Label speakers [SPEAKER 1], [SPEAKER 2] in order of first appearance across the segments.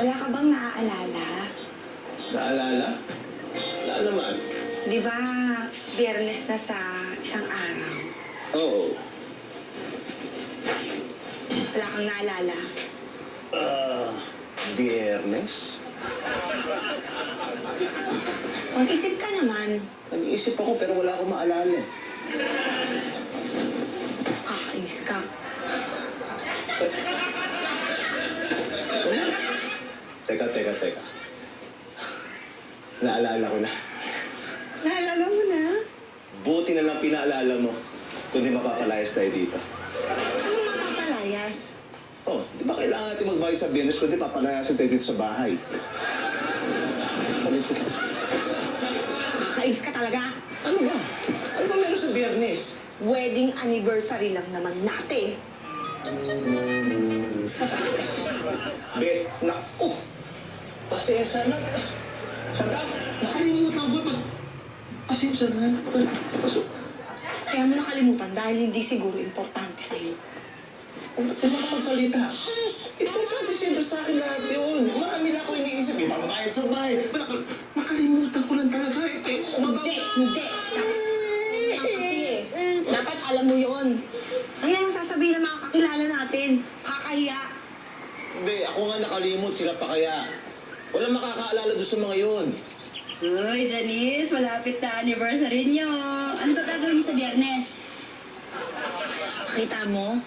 [SPEAKER 1] Wala ka bang naaalala?
[SPEAKER 2] Naalala? Na naman?
[SPEAKER 1] Di ba, Biyernes na sa isang araw?
[SPEAKER 2] Oo.
[SPEAKER 1] Wala kang naalala?
[SPEAKER 2] Biyernes?
[SPEAKER 1] Mag-isip ka naman.
[SPEAKER 2] Nag-iisip ako pero wala akong maalala eh.
[SPEAKER 1] Kakainis ka.
[SPEAKER 2] Teka. Naalala ko na.
[SPEAKER 1] Naalala mo na?
[SPEAKER 2] Buti na lang pinaalala mo. Kundi mapapalayas tayo dito.
[SPEAKER 1] Anong mapapalayas?
[SPEAKER 2] Oh, di ba kailangan natin magbayad sa Biyernes kundi papalayasin tayo dito sa bahay?
[SPEAKER 1] Kakainis ka talaga.
[SPEAKER 2] Ano ba? Ano ba meron sa Biyernes?
[SPEAKER 1] Wedding anniversary lang naman natin.
[SPEAKER 2] Be, naku! Pasensya na. Sadap, nakalimutan ko. Pasensya na. Pasok.
[SPEAKER 1] Kaya mo nakalimutan dahil hindi siguro importante sa'yo.
[SPEAKER 2] Ba't di makapagsalita? Importante siyempre sa akin lahat yun. Marami na ako iniisip. May pambayad sa bahay. Nakalimutan ko lang talaga.
[SPEAKER 1] Hindi. Kasi dapat alam mo yon. Ano yung sasabihin ng mga kakilala natin? Kakahiya.
[SPEAKER 2] Be, ako nga nakalimot. Sila pa kaya. Walang makakaalala doon sa mga yun.
[SPEAKER 3] Uy, Janice, malapit na anniversary niyo. Ano ba gagawin niyo sa Biyernes?
[SPEAKER 1] Kita mo?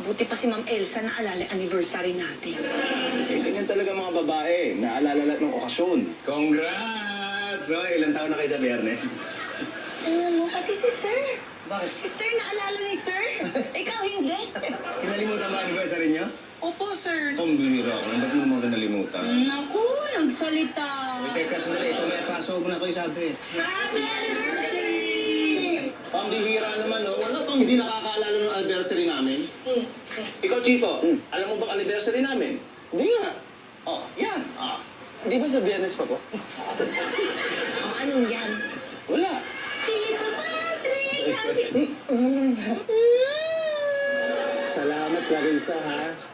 [SPEAKER 1] Buti pa si Ma'am Elsa na alala anniversary natin.
[SPEAKER 2] Eh, ganyan talaga mga babae. Naalala lahat ng okasyon.
[SPEAKER 4] Congrats! So, ilang taon na kayo sa Biyernes?
[SPEAKER 3] Alam mo, pati si Sir.
[SPEAKER 4] Bakit?
[SPEAKER 3] Si Sir, naalala ni Sir. Ikaw hindi.
[SPEAKER 4] Kinalimutan ba anniversary niyo?
[SPEAKER 1] Opo, sir.
[SPEAKER 4] Pambihira ako. Ba't mo mga nalimutan?
[SPEAKER 3] Naku, nagsalita.
[SPEAKER 4] Uy, teka, sandali. Ito may atraso. Huwag na ko isabi.
[SPEAKER 3] Happy anniversary!
[SPEAKER 2] Pambihira naman, no? Wala tong hindi nakakaalala ng anniversary namin. Ikaw, Chito, alam mo bang anniversary namin? Hindi nga. Oh, yan. Di ba sa Biyernes pa po?
[SPEAKER 1] O, anong yan?
[SPEAKER 2] Wala.
[SPEAKER 3] Tito Patrick! Happy...
[SPEAKER 2] Salamat, Clarissa, ha?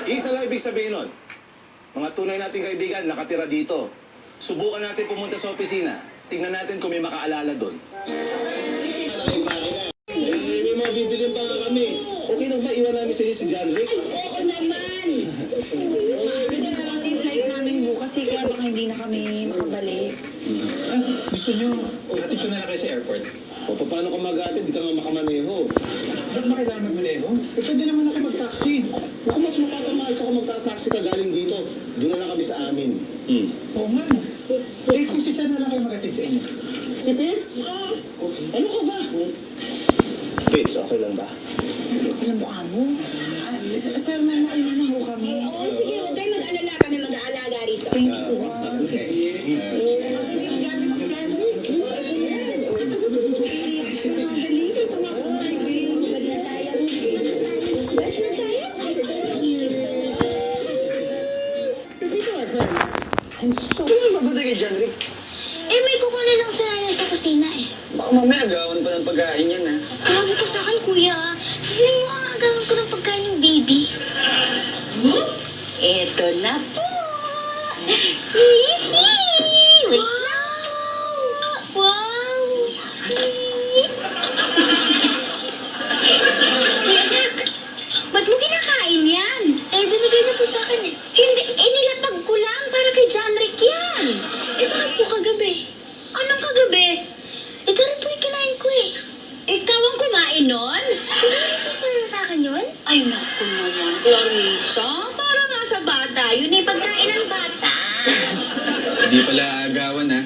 [SPEAKER 2] Isa lang ibig sabihin nun. Mga tunay nating kaibigan nakatira dito. Subukan natin pumunta sa opisina. Tingnan natin kung may makaalala doon. May mga bibilin pa nga kami. Okay lang ba iwan namin sa inyo si John Rick?
[SPEAKER 3] Oo naman!
[SPEAKER 1] Kasi flight namin bukas eh, kaya baka hindi na kami makabalik.
[SPEAKER 5] Gusto nyo, hatid ko na lang kayo sa airport.
[SPEAKER 2] O paano ka mag-atid? Di ka nga makamaneho.
[SPEAKER 5] Ba't ba kailangan magmaneho? Eh, pwede naman ako mag-taxi.
[SPEAKER 2] Naku, mas mapapamahal ka kung magta-taxi ka galing dito. Doon na lang kami sa amin.
[SPEAKER 5] Oo nga. Eh, kung si Sir na lang kayo mag-hatid sa inyo.
[SPEAKER 2] Si Pitts? Ano ka ba? Pitts, okay lang ba?
[SPEAKER 1] Alam mukha mo. Sir, may makinig ho kami.
[SPEAKER 3] Oo, sige, huwag kayo mag-alala. Kami mag-aalaga rito.
[SPEAKER 1] Thank you,
[SPEAKER 4] Mabuti kay John Rick.
[SPEAKER 3] Eh, may kukunin lang sa nanay sa kusina eh.
[SPEAKER 4] Baka mamaya gawan pa ng pagkain yan, ha?
[SPEAKER 3] Grabe ka sa akin, kuya. Sasali mo ang agawin ko ng pagkain ng baby. Eto na po. Hihi! Wait lang. Wow! Kuya Jack, ba't mo kinakain yan? Eh, binigay na po sa akin eh. Hindi, inilapag ko lang para kay John Rick yan. Eh, bakit po kagabi? Anong kagabi? Ito rin po yung kinain ko eh. Ikaw ang kumain nun? Hindi rin po para sa akin yun? Ay, naku naman, Clarissa. Parang nasa bata. Yun eh, pagkain ng bata.
[SPEAKER 4] Hindi pala agawan, ha?